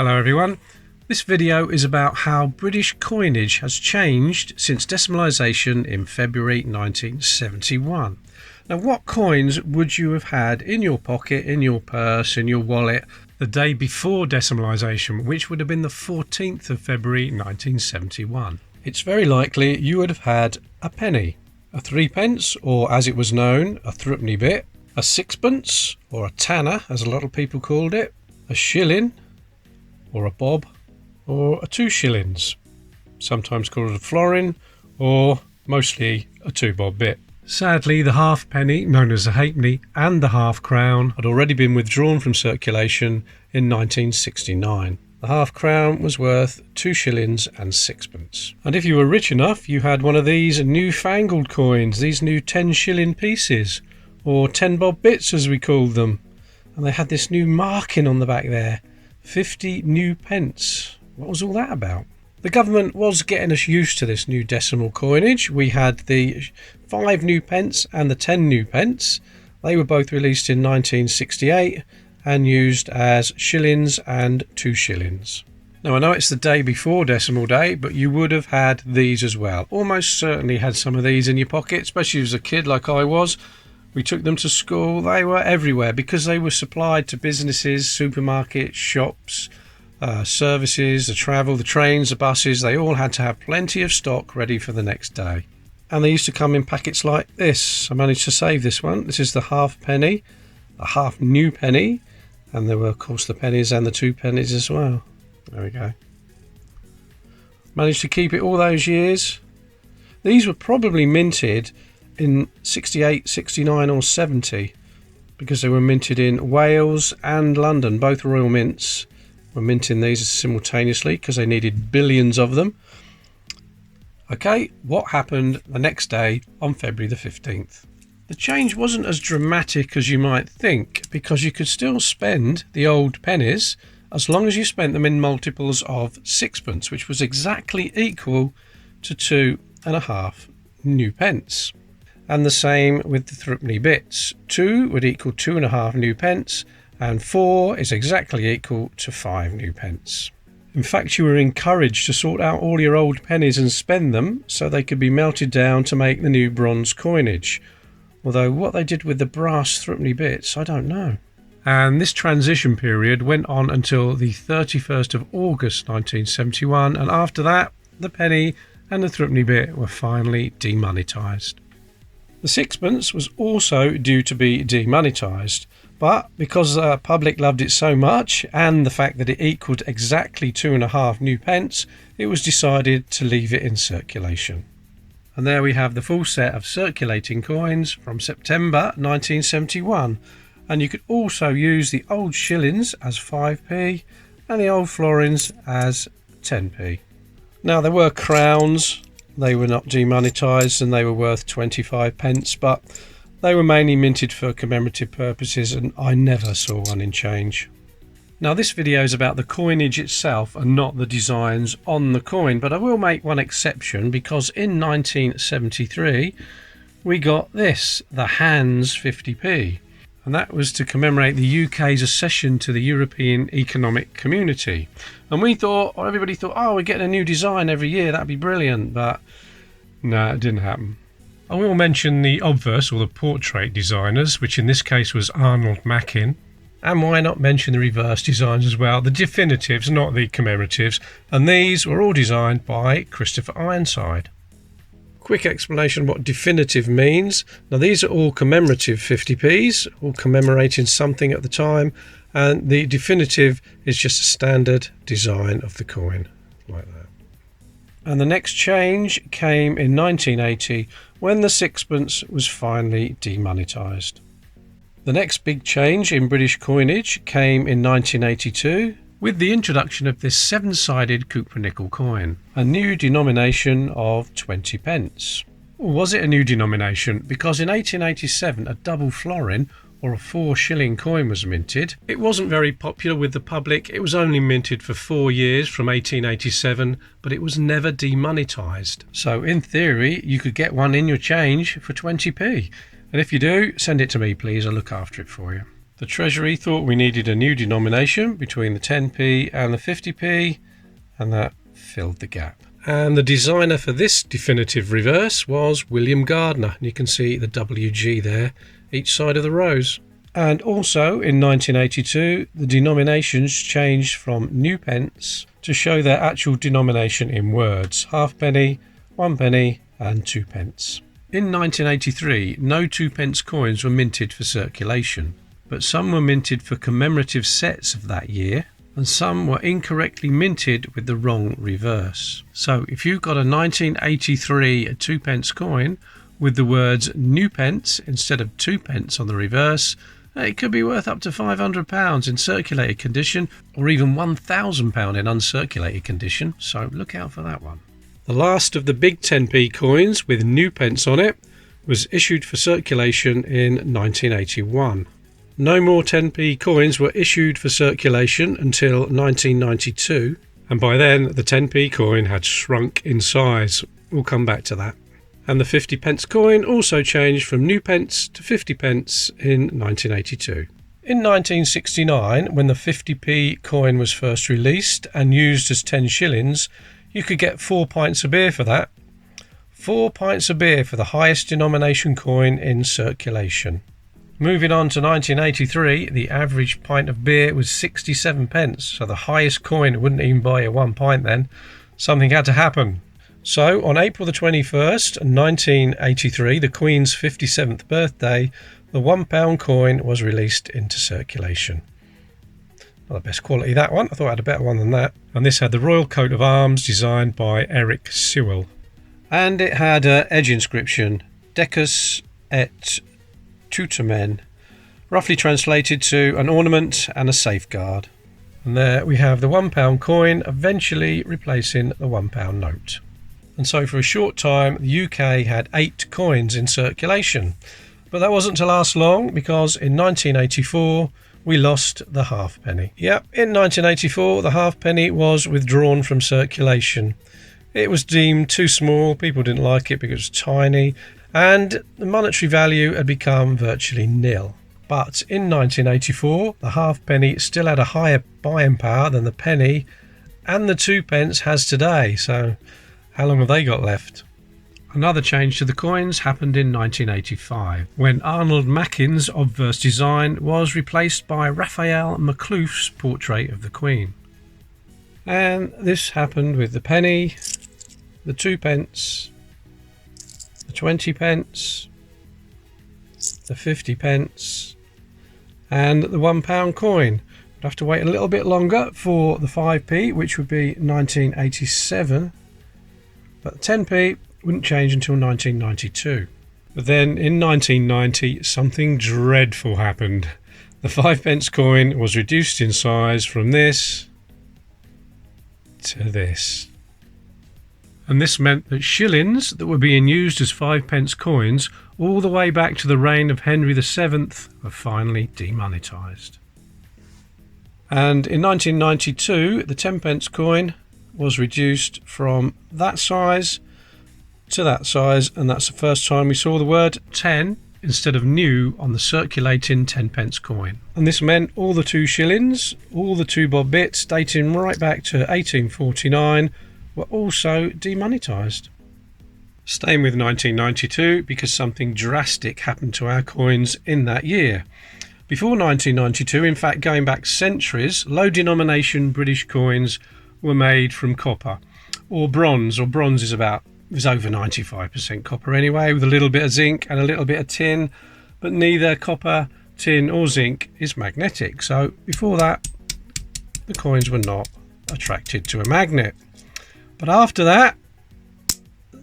Hello everyone. This video is about how British coinage has changed since decimalisation in February 1971. Now, what coins would you have had in your pocket, in your purse, in your wallet the day before decimalisation, which would have been the 14th of February 1971? It's very likely you would have had a penny, a threepence, or as it was known, a threepenny bit, a sixpence, or a tanner, as a lot of people called it, a shilling, or a bob, or a 2 shillings, sometimes called a florin, or mostly a 2-bob bit. Sadly, the halfpenny, known as a halfpenny, and the half crown had already been withdrawn from circulation in 1969. The half crown was worth 2 shillings and sixpence. And if you were rich enough, you had one of these newfangled coins, these new 10 shilling pieces, or 10-bob bits as we called them. And they had this new marking on the back there, 50 new pence. What was all that about? The government was getting us used to this new decimal coinage. We had the 5 new pence and the 10 new pence. They were both released in 1968 and used as shillings and 2 shillings. Now, I know it's the day before decimal day, but you would have had these as well. Almost certainly had some of these in your pocket, especially as a kid like I was. We took them to school. They were everywhere because they were supplied to businesses, supermarkets, shops, services, the travel, the trains, the buses. They all had to have plenty of stock ready for the next day. And they used to come in packets like this. I managed to save this one. This is the halfpenny, a half new penny, and there were of course the pennies and the 2 pennies as well. There we go. Managed to keep it all those years. These were probably minted in 68, 69 or 70 because they were minted in Wales and London. Both royal mints were minting these simultaneously because they needed billions of them. Okay, what happened the next day on February the 15th? The change wasn't as dramatic as you might think because you could still spend the old pennies as long as you spent them in multiples of sixpence, which was exactly equal to 2.5 new pence. And the same with the threepenny bits. 2 would equal 2.5 new pence, and 4 is exactly equal to 5 new pence. In fact, you were encouraged to sort out all your old pennies and spend them so they could be melted down to make the new bronze coinage. Although what they did with the brass threepenny bits, I don't know. And this transition period went on until the 31st of August 1971, and after that, the penny and the threepenny bit were finally demonetised. The sixpence was also due to be demonetised, but because the public loved it so much and the fact that it equaled exactly 2.5 new pence, it was decided to leave it in circulation. And there we have the full set of circulating coins from September 1971. And you could also use the old shillings as 5p and the old florins as 10p. Now, there were crowns. They were not demonetised and they were worth 25 pence, but they were mainly minted for commemorative purposes and I never saw one in change. Now, this video is about the coinage itself and not the designs on the coin, but I will make one exception because in 1973 we got this, the Hands 50p, and that was to commemorate the UK's accession to the European Economic Community. And we thought, or everybody thought, oh, we're getting a new design every year, that'd be brilliant, but no, it didn't happen. I will mention the obverse, or the portrait designers, which in this case was Arnold Mackin. And why not mention the reverse designs as well, the definitives, not the commemoratives, and these were all designed by Christopher Ironside. Quick explanation of what definitive means. Now, these are all commemorative 50p's, all commemorating something at the time, and the definitive is just a standard design of the coin, like that. And the next change came in 1980 when the sixpence was finally demonetised. The next big change in British coinage came in 1982 with the introduction of this 7-sided cupro-nickel coin, a new denomination of 20 pence. Or was it a new denomination? Because in 1887 a double florin, or a 4 shilling coin, was minted. It wasn't very popular with the public. It was only minted for 4 years from 1887, but it was never demonetised. So in theory you could get one in your change for 20p. And if you do, send it to me please, I'll look after it for you. The Treasury thought we needed a new denomination between the 10p and the 50p, and that filled the gap. And the designer for this definitive reverse was William Gardner. You can see the WG there, each side of the rows. And also in 1982, the denominations changed from new pence to show their actual denomination in words: halfpenny, 1 penny and 2 pence. In 1983, no 2p coins were minted for circulation, but some were minted for commemorative sets of that year, and some were incorrectly minted with the wrong reverse. So if you've got a 1983 2p coin with the words new pence instead of 2p on the reverse, it could be worth up to £500 in circulated condition, or even £1,000 in uncirculated condition, so look out for that one. The last of the big 10p coins with new pence on it was issued for circulation in 1981. No more 10p coins were issued for circulation until 1992, and by then the 10p coin had shrunk in size. We'll come back to that. And the 50p coin also changed from new pence to 50p in 1982. In 1969, when the 50p coin was first released and used as 10 shillings, you could get 4 pints of beer for that. 4 pints of beer for the highest denomination coin in circulation. Moving on to 1983, the average pint of beer was 67p, so the highest coin wouldn't even buy you 1 pint then. Something had to happen. So on April the 21st, 1983, the Queen's 57th birthday, the £1 coin was released into circulation. Not the best quality, that one. I thought I had a better one than that. And this had the royal coat of arms designed by Eric Sewell. And it had an edge inscription, Decus et Tutemen, roughly translated to an ornament and a safeguard. And there we have the £1 coin eventually replacing the £1 note. And so for a short time the UK had 8 coins in circulation, but that wasn't to last long, because in 1984 we lost the halfpenny. Yep, in 1984 the halfpenny was withdrawn from circulation. It was deemed too small, people didn't like it because it was tiny, and the monetary value had become virtually nil. But in 1984 the halfpenny still had a higher buying power than the penny and the 2p has today, so how long have they got left? Another change to the coins happened in 1985, when Arnold Mackin's obverse design was replaced by Raphael Maklouf's portrait of the Queen. And this happened with the penny, the 2p, the 20p, the 50p, and the £1 coin. We'd have to wait a little bit longer for the 5p, which would be 1987. But the 10p wouldn't change until 1992. But then in 1990, something dreadful happened. The 5p coin was reduced in size from this to this. And this meant that shillings that were being used as 5p coins all the way back to the reign of Henry VII were finally demonetised. And in 1992, the 10p coin was reduced from that size to that size, and that's the first time we saw the word 10 instead of new on the circulating 10p coin. And this meant all the 2 shillings, all the 2 bob bits dating right back to 1849 were also demonetised. Staying with 1992, because something drastic happened to our coins in that year. Before 1992, in fact going back centuries, low denomination British coins were made from copper or bronze is over 95% copper anyway, with a little bit of zinc and a little bit of tin, but neither copper, tin or zinc is magnetic. So before that the coins were not attracted to a magnet, but after that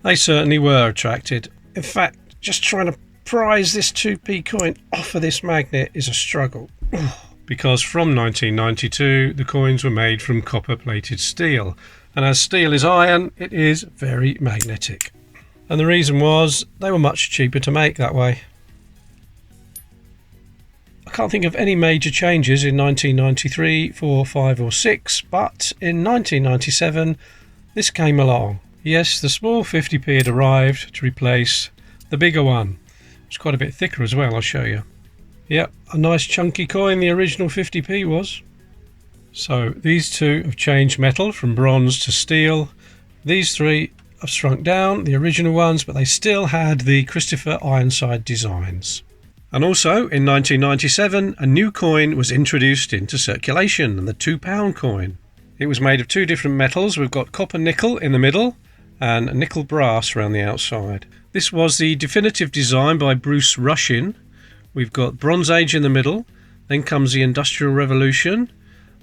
they certainly were attracted. In fact, just trying to prise this 2p coin off of this magnet is a struggle. Because from 1992 the coins were made from copper plated steel, and as steel is iron, it is very magnetic. And the reason was they were much cheaper to make that way. I can't think of any major changes in 1993, 4, 5 or 6, but in 1997 this came along. Yes, the small 50p had arrived to replace the bigger one. It's quite a bit thicker as well, I'll show you. Yep, a nice chunky coin, the original 50p was. So these two have changed metal from bronze to steel. These three have shrunk down, the original ones, but they still had the Christopher Ironside designs. And also in 1997 a new coin was introduced into circulation, the £2 coin. It was made of two different metals. We've got copper nickel in the middle and nickel brass around the outside. This was the definitive design by Bruce Rushin. We've got Bronze Age in the middle, then comes the Industrial Revolution,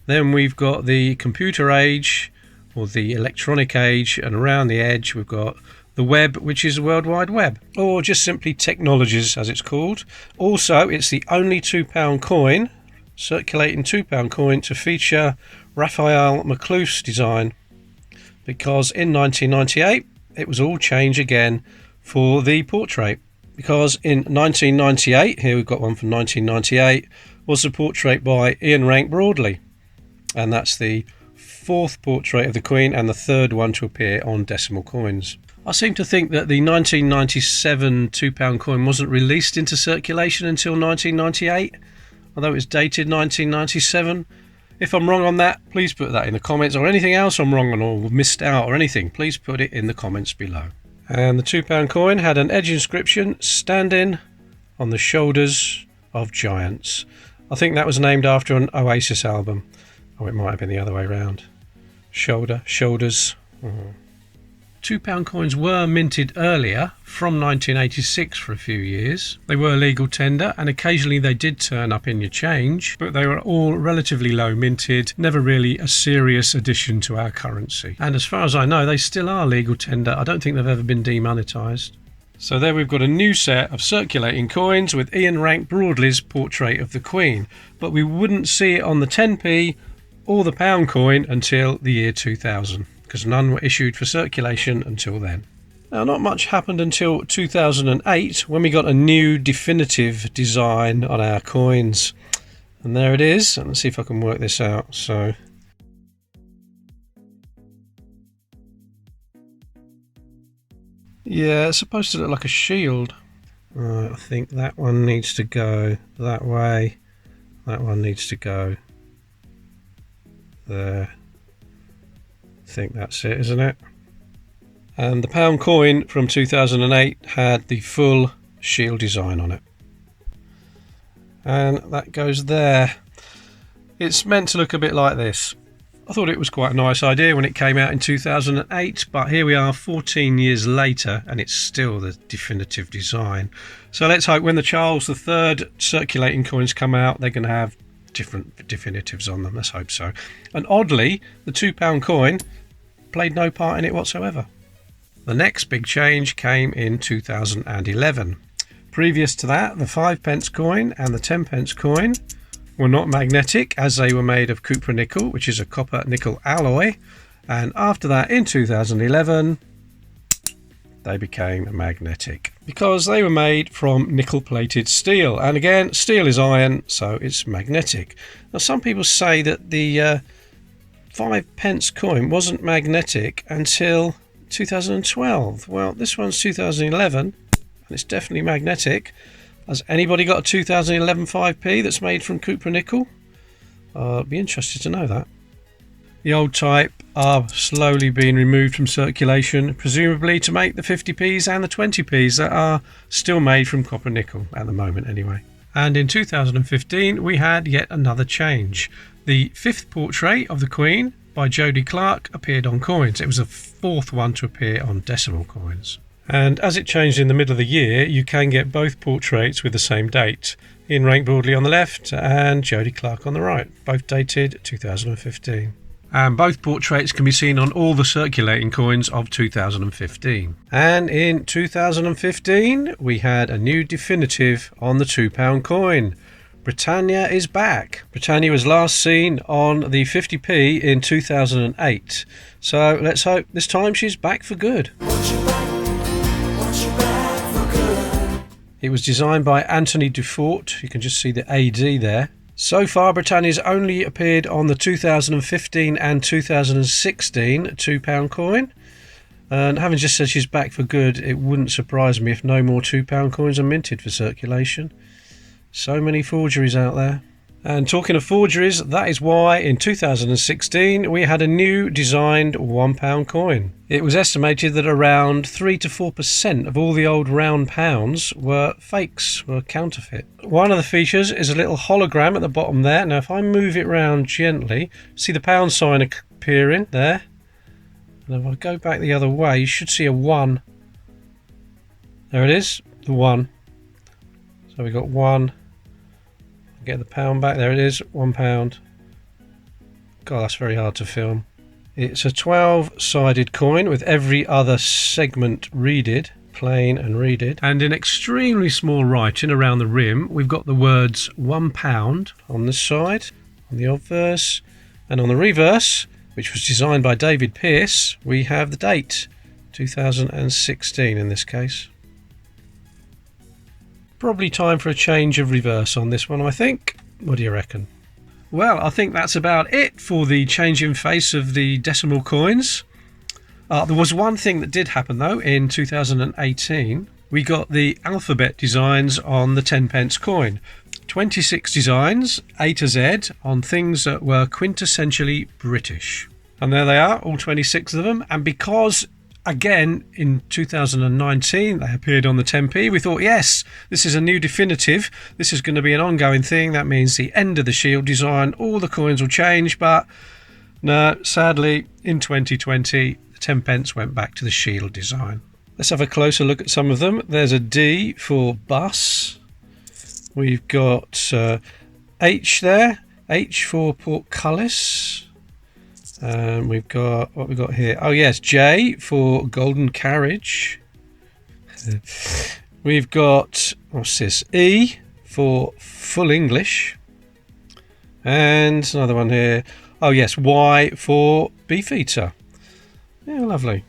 then we've got the Computer Age or the Electronic Age, and around the edge we've got the Web, which is the World Wide Web, or just simply Technologies as it's called. Also, it's the only £2 coin, circulating £2 coin, to feature Raphael McLuth's design, because in 1998 it was all changed again for the portrait. Because in 1998, here we've got one from 1998, was a portrait by Ian Rank Broadley, and that's the fourth portrait of the Queen and the third one to appear on decimal coins. I seem to think that the 1997 £2 coin wasn't released into circulation until 1998, although it was dated 1997. If I'm wrong on that, please put that in the comments, or anything else I'm wrong on or missed out or anything, please put it in the comments below. And the £2 coin had an edge inscription, "Standing on the Shoulders of Giants." I think that was named after an Oasis album. Oh, it might have been the other way around. Shoulders. £2 coins were minted earlier, from 1986 for a few years. They were legal tender, and occasionally they did turn up in your change, but they were all relatively low minted, never really a serious addition to our currency. And as far as I know, they still are legal tender. I don't think they've ever been demonetised. So there we've got a new set of circulating coins with Ian Rank Broadley's portrait of the Queen, but we wouldn't see it on the 10p or the pound coin until the year 2000. Because none were issued for circulation until then. Now, not much happened until 2008 when we got a new definitive design on our coins. And there it is. And let's see if I can work this out. So, yeah, it's supposed to look like a shield. Right, I think that one needs to go that way. That one needs to go there. I think that's it, isn't it? And the pound coin from 2008 had the full shield design on it, and that goes there. It's meant to look a bit like this. I thought it was quite a nice idea when it came out in 2008, but here we are 14 years later and it's still the definitive design. So let's hope when the Charles III circulating coins come out, they're going to have different definitives on them. Let's hope so. And oddly, the £2 coin played no part in it whatsoever. The next big change came in 2011. Previous to that, the 5p coin and the 10p coin were not magnetic, as they were made of copper nickel, which is a copper nickel alloy, and after that in 2011 they became magnetic because they were made from nickel plated steel, and again, steel is iron, so it's magnetic. Now, some people say that the 5p coin wasn't magnetic until 2012. Well, this one's 2011 and it's definitely magnetic. Has anybody got a 2011 5p that's made from copper nickel? I'd be interested to know that. The old type are slowly being removed from circulation, presumably to make the 50p's and the 20p's that are still made from copper nickel at the moment anyway. And in 2015 we had yet another change. The fifth portrait of the Queen by Jodie Clark appeared on coins. It was the fourth one to appear on decimal coins. And as it changed in the middle of the year, you can get both portraits with the same date. Ian Rank Broadley on the left and Jodie Clark on the right, both dated 2015. And both portraits can be seen on all the circulating coins of 2015. And in 2015, we had a new definitive on the £2 coin. Britannia is back. Britannia was last seen on the 50p in 2008. So let's hope this time she's back for good. It was designed by Anthony Dufort. You can just see the AD there. So far, Britannia's only appeared on the 2015 and 2016 £2 coin. And having just said she's back for good, it wouldn't surprise me if no more £2 coins are minted for circulation. So many forgeries out there. And talking of forgeries, that is why in 2016 we had a new designed £1 coin. It was estimated that around 3 to 4% of all the old round pounds were fakes, were counterfeit. One of the features is a little hologram at the bottom there. Now if I move it around gently, see the pound sign appearing there? And if I go back the other way, you should see a 1. There it is, the 1. So we got 1. Get the pound back. There it is, £1. God, that's very hard to film. It's a 12-sided coin with every other segment reeded, plain and reeded. And in extremely small writing around the rim, we've got the words £1 on this side, on the obverse, and on the reverse, which was designed by David Pearce, we have the date, 2016 in this case. Probably time for a change of reverse on this one, I think. What do you reckon? Well, I think that's about it for the changing face of the decimal coins. There was one thing that did happen though in 2018. We got the alphabet designs on the 10p coin. 26 designs, A to Z, on things that were quintessentially British. And there they are, all 26 of them. And because again, in 2019, they appeared on the 10p. We thought, yes, this is a new definitive. This is going to be an ongoing thing. That means the end of the shield design, all the coins will change. But no, sadly, in 2020, the 10p went back to the shield design. Let's have a closer look at some of them. There's a D for bus. We've got H there. H for portcullis. We've got, what we've got here, oh yes, J for golden carriage. We've got, what's this, E for full English. And another one here, oh yes, Y for beefeater. Yeah, lovely.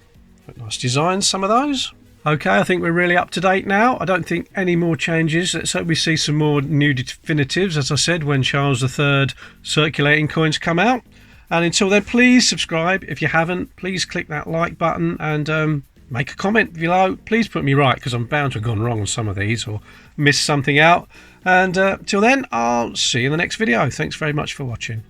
Nice designs, some of those. Okay, I think we're really up to date now. I don't think any more changes. Let's hope we see some more new definitives, as I said, when Charles III circulating coins come out. And until then, please subscribe. If you haven't, please click that like button and make a comment below. Please put me right, because I'm bound to have gone wrong on some of these or missed something out. And till then, I'll see you in the next video. Thanks very much for watching.